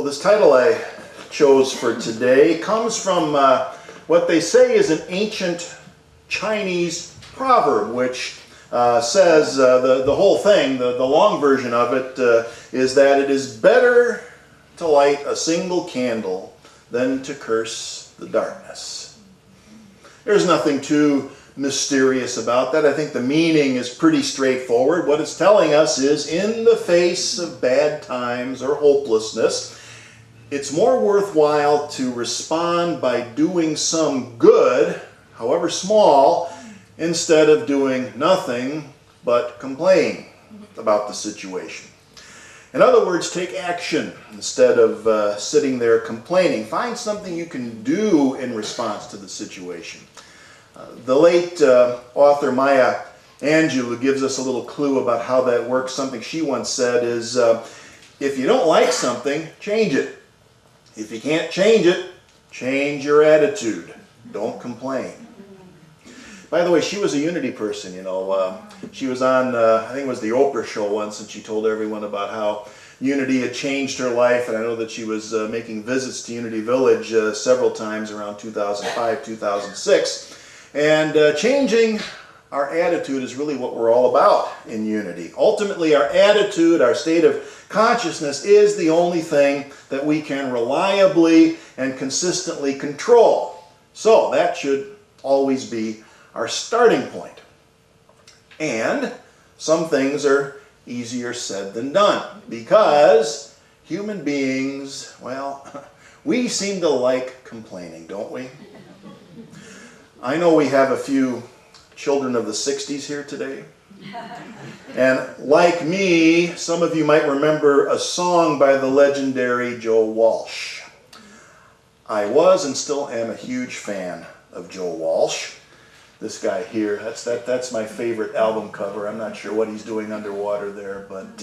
This title I chose for today comes from what they say is an ancient Chinese proverb, which says the whole thing, the long version of it, is that it is better to light a single candle than to curse the darkness. There's nothing too mysterious about that. I think the meaning is pretty straightforward. What it's telling us is, in the face of bad times or hopelessness, it's more worthwhile to respond by doing some good, however small, instead of doing nothing but complain about the situation. In other words, take action instead of sitting there complaining. Find something you can do in response to the situation. The late author Maya Angelou gives us a little clue about how that works. Something she once said is, if you don't like something, change it. If you can't change it, change your attitude. Don't complain. By the way, she was a Unity person, you know. She was on, I think it was the Oprah show once, and she told everyone about how Unity had changed her life. And I know that she was making visits to Unity Village several times around 2005, 2006. And changing our attitude is really what we're all about in Unity. Ultimately, our attitude, our state of consciousness is the only thing that we can reliably and consistently control. So that should always be our starting point. And some things are easier said than done, because human beings, well, we seem to like complaining, don't we? I know we have a few children of the 60s here today. And like me, some of you might remember a song by the legendary Joe Walsh. I was and still am a huge fan of Joe Walsh. This guy here, that's my favorite album cover. I'm not sure what he's doing underwater there, but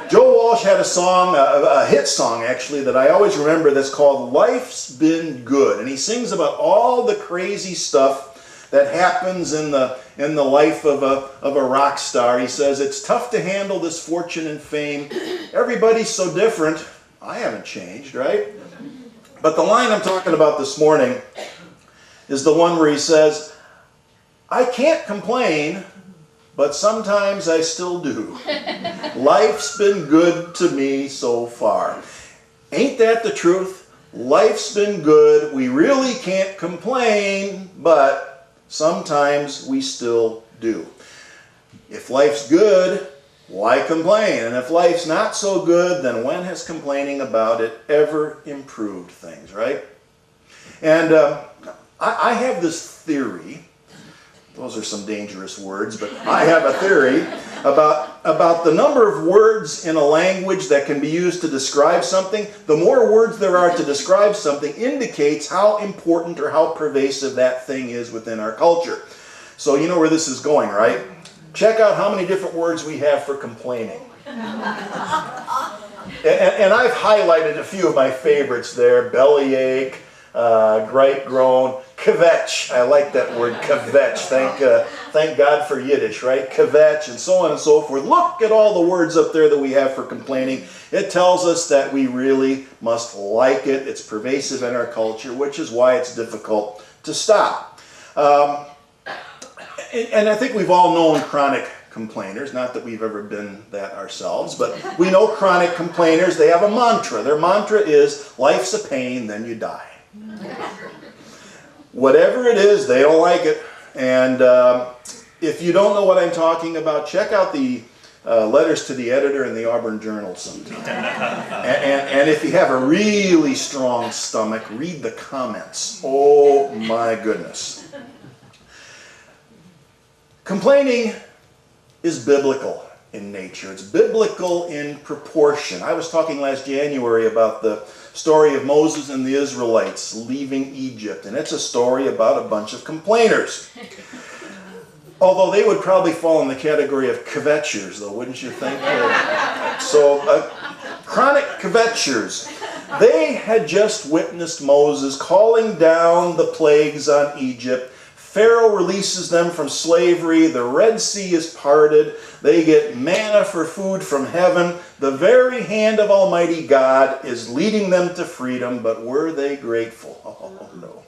Joe Walsh had a song, a hit song actually, that I always remember, that's called Life's Been Good. And he sings about all the crazy stuff that happens in the life of a rock star. He says, it's tough to handle this fortune and fame. Everybody's so different. I haven't changed, right? But the line I'm talking about this morning is the one where he says, I can't complain, but sometimes I still do. Life's been good to me so far. Ain't that the truth? Life's been good. We really can't complain, but sometimes we still do. If life's good, why complain? And if life's not so good, then when has complaining about it ever improved things, right? And I have this theory. Those are some dangerous words, but I have a theory about the number of words in a language that can be used to describe something. The more words there are to describe something indicates how important or how pervasive that thing is within our culture. So you know where this is going, right? Check out how many different words we have for complaining. And I've highlighted a few of my favorites there. Bellyache, gripe, groan, kvetch. I like that word, kvetch. Thank God for Yiddish, right? Kvetch, and so on and so forth. Look at all the words up there that we have for complaining. It tells us that we really must like it. It's pervasive in our culture, which is why it's difficult to stop. And I think we've all known chronic complainers, not that we've ever been that ourselves, but we know chronic complainers. They have a mantra. Their mantra is, life's a pain, then you die. Whatever it is, they don't like it. And if you don't know what I'm talking about, check out the letters to the editor in the Auburn Journal sometime. And if you have a really strong stomach, read the comments. Oh my goodness. Complaining is biblical in nature. It's biblical in proportion. I was talking last January about the story of Moses and the Israelites leaving Egypt, and it's a story about a bunch of complainers. Although they would probably fall in the category of kvetchers, though, wouldn't you think? Chronic kvetchers. They had just witnessed Moses calling down the plagues on Egypt. Pharaoh releases them from slavery. The Red Sea is parted. They get manna for food from heaven. The very hand of Almighty God is leading them to freedom, but were they grateful? Oh, no.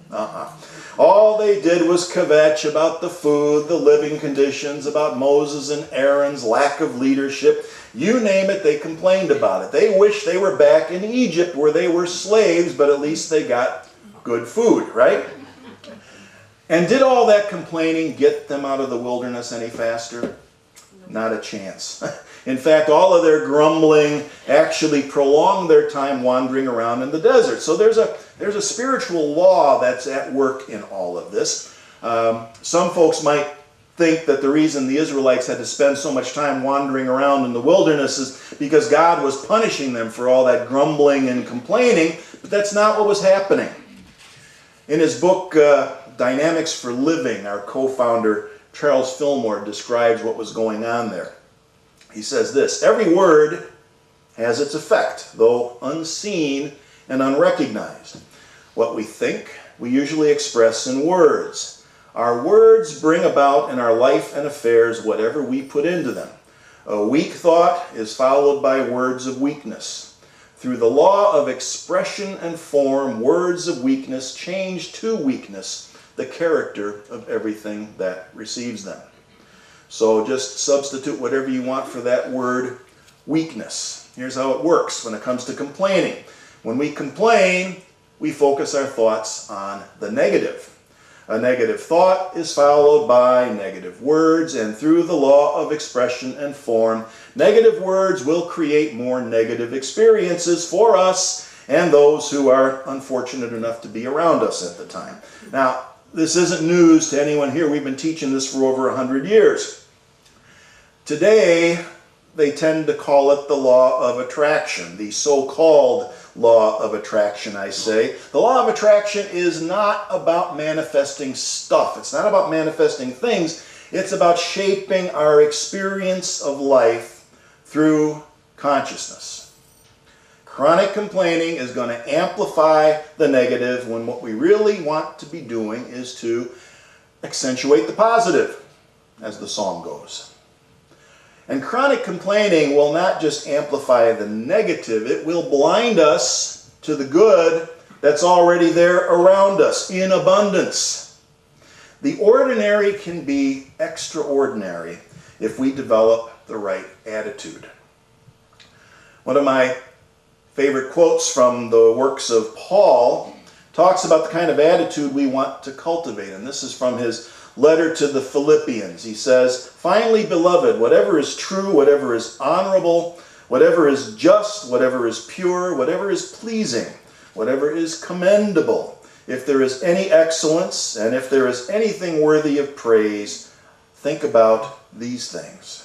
All they did was kvetch about the food, the living conditions, about Moses and Aaron's lack of leadership. You name it, they complained about it. They wished they were back in Egypt where they were slaves, but at least they got good food, right? And did all that complaining get them out of the wilderness any faster? Not a chance. In fact, all of their grumbling actually prolonged their time wandering around in the desert. So there's a spiritual law that's at work in all of this. Some folks might think that the reason the Israelites had to spend so much time wandering around in the wilderness is because God was punishing them for all that grumbling and complaining, but that's not what was happening. In his book, Dynamics for Living, our co-founder Charles Fillmore describes what was going on there. He says this: every word has its effect, though unseen and unrecognized. What we think, we usually express in words. Our words bring about in our life and affairs whatever we put into them. A weak thought is followed by words of weakness. Through the law of expression and form, words of weakness change to weakness the character of everything that receives them. So just substitute whatever you want for that word, weakness. Here's how it works when it comes to complaining. When we complain, we focus our thoughts on the negative. A negative thought is followed by negative words, and through the law of expression and form, negative words will create more negative experiences for us and those who are unfortunate enough to be around us at the time. Now, this isn't news to anyone here. We've been teaching this for over 100 years. Today, they tend to call it the law of attraction, the so-called law of attraction, I say. The law of attraction is not about manifesting stuff. It's not about manifesting things. It's about shaping our experience of life through consciousness. Chronic complaining is going to amplify the negative when what we really want to be doing is to accentuate the positive, as the song goes. And chronic complaining will not just amplify the negative, it will blind us to the good that's already there around us in abundance. The ordinary can be extraordinary if we develop the right attitude. One of my favorite quotes from the works of Paul talks about the kind of attitude we want to cultivate, and this is from his letter to the Philippians. He says, "Finally, beloved, whatever is true, whatever is honorable, whatever is just, whatever is pure, whatever is pleasing, whatever is commendable, if there is any excellence, and if there is anything worthy of praise, think about these things."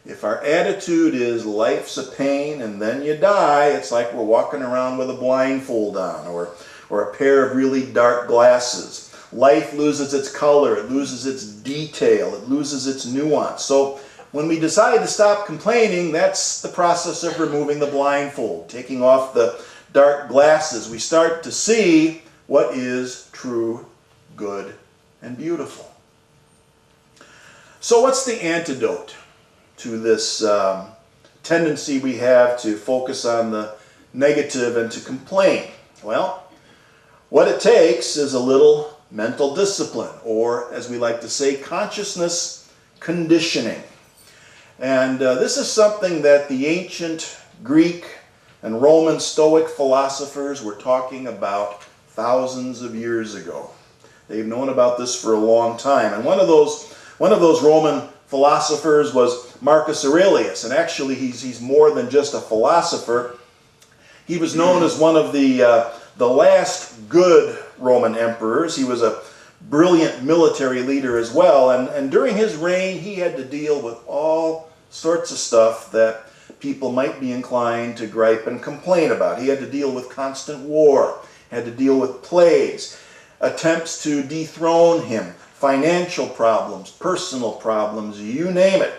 If our attitude is life's a pain and then you die, it's like we're walking around with a blindfold on or a pair of really dark glasses. Life loses its color, it loses its detail, it loses its nuance. So when we decide to stop complaining, that's the process of removing the blindfold, taking off the dark glasses. We start to see what is true, good, and beautiful. So what's the antidote to this tendency we have to focus on the negative and to complain? Well, what it takes is a little mental discipline, or as we like to say, consciousness conditioning. And this is something that the ancient Greek and Roman Stoic philosophers were talking about thousands of years ago. They've known about this for a long time. And one of those Roman philosophers was Marcus Aurelius, and actually he's more than just a philosopher. He was known as one of the last good Roman emperors. He was a brilliant military leader as well, and during his reign he had to deal with all sorts of stuff that people might be inclined to gripe and complain about. He had to deal with constant war, had to deal with plagues, attempts to dethrone him, financial problems, personal problems, you name it.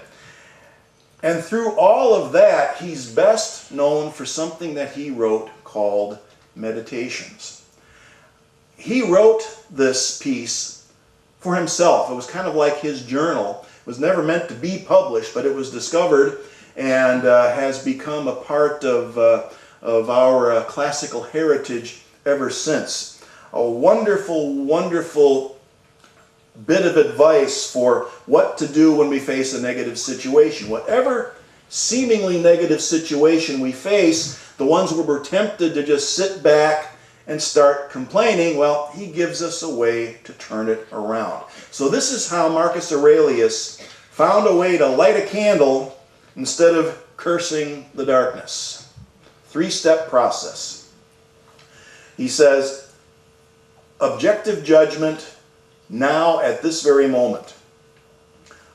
And through all of that, he's best known for something that he wrote called Meditations. He wrote this piece for himself. It was kind of like his journal. It was never meant to be published, but it was discovered and has become a part of our classical heritage ever since. A wonderful, wonderful bit of advice for what to do when we face a negative situation. Whatever seemingly negative situation we face, the ones where we're tempted to just sit back and start complaining, well, he gives us a way to turn it around. So this is how Marcus Aurelius found a way to light a candle instead of cursing the darkness. Three-step process. He says, objective judgment now at this very moment.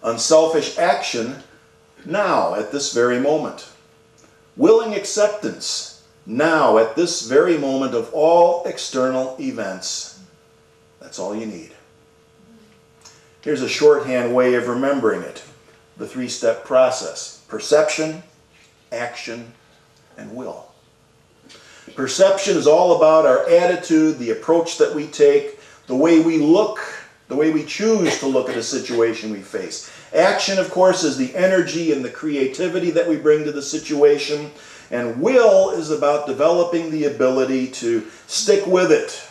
Unselfish action now at this very moment. Willing acceptance now at this very moment of all external events. That's all you need. Here's a shorthand way of remembering it. The three-step process. Perception, action, and will. Perception is all about our attitude, the approach that we take, the way we look, the way we choose to look at a situation we face. Action, of course, is the energy and the creativity that we bring to the situation. And will is about developing the ability to stick with it,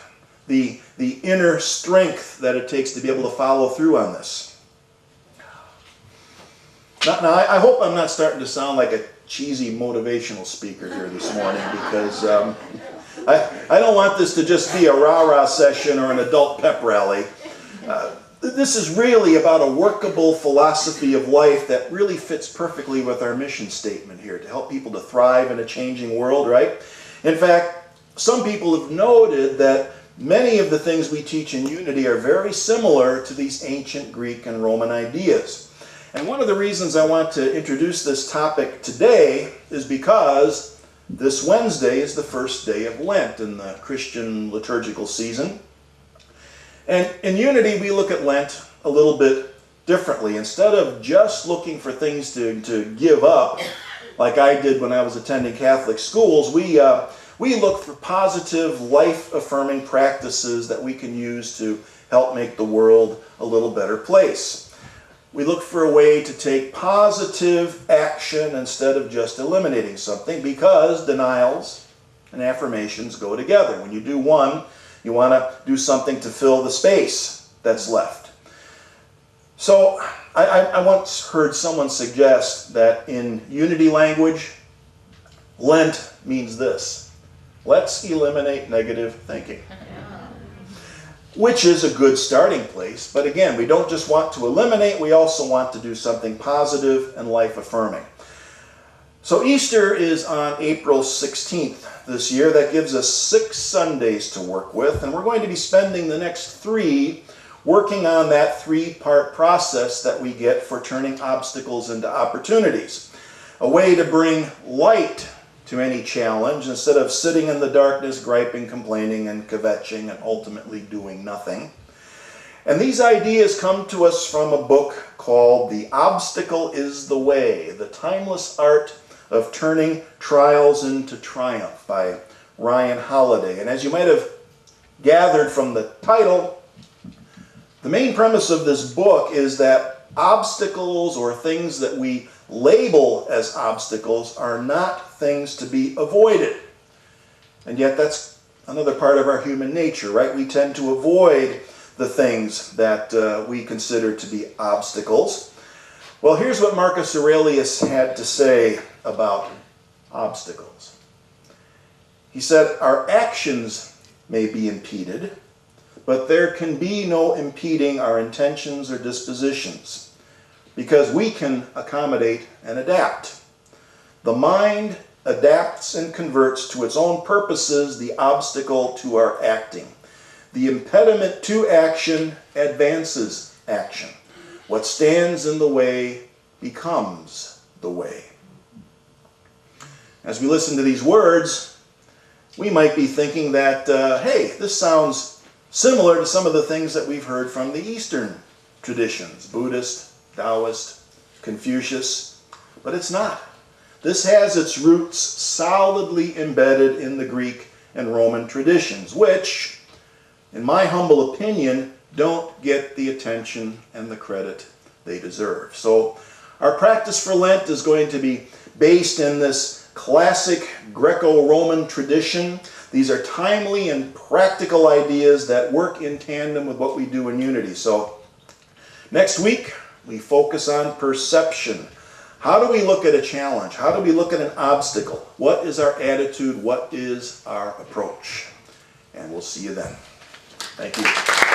the inner strength that it takes to be able to follow through on this. Now, I hope I'm not starting to sound like a cheesy motivational speaker here this morning, because I don't want this to just be a rah-rah session or an adult pep rally. This is really about a workable philosophy of life that really fits perfectly with our mission statement here, to help people to thrive in a changing world, right? In fact, some people have noted that many of the things we teach in Unity are very similar to these ancient Greek and Roman ideas. And one of the reasons I want to introduce this topic today is because this Wednesday is the first day of Lent in the Christian liturgical season. And in Unity, we look at Lent a little bit differently. Instead of just looking for things to give up, like I did when I was attending Catholic schools, we look for positive, life-affirming practices that we can use to help make the world a little better place. We look for a way to take positive action instead of just eliminating something, because denials and affirmations go together. When you do one, you want to do something to fill the space that's left. So I once heard someone suggest that in Unity language, Lent means this: let's eliminate negative thinking. Which is a good starting place, but again, we don't just want to eliminate, we also want to do something positive and life-affirming. So Easter is on April 16th this year. That gives us 6 Sundays to work with, and we're going to be spending the next 3 working on that 3-part process that we get for turning obstacles into opportunities. A way to bring light to any challenge instead of sitting in the darkness, griping, complaining, and kvetching, and ultimately doing nothing. And these ideas come to us from a book called The Obstacle is the Way, The Timeless Art of Turning Trials into Triumph by Ryan Holiday. And as you might have gathered from the title, the main premise of this book is that obstacles, or things that we label as obstacles, are not things to be avoided. And yet that's another part of our human nature, right? We tend to avoid the things that we consider to be obstacles. Well, here's what Marcus Aurelius had to say about obstacles. He said, our actions may be impeded, but there can be no impeding our intentions or dispositions, because we can accommodate and adapt. The mind adapts and converts to its own purposes the obstacle to our acting. The impediment to action advances action. What stands in the way becomes the way. As we listen to these words, we might be thinking that, hey, this sounds similar to some of the things that we've heard from the Eastern traditions, Buddhist, Taoist, Confucius, but it's not. This has its roots solidly embedded in the Greek and Roman traditions, which, in my humble opinion, don't get the attention and the credit they deserve. So Our practice for Lent is going to be based in this classic Greco-Roman tradition. These are timely and practical ideas that work in tandem with what we do in Unity. So next week, we focus on perception. How do we look at a challenge? How do we look at an obstacle? What is our attitude? What is our approach? And we'll see you then. Thank you.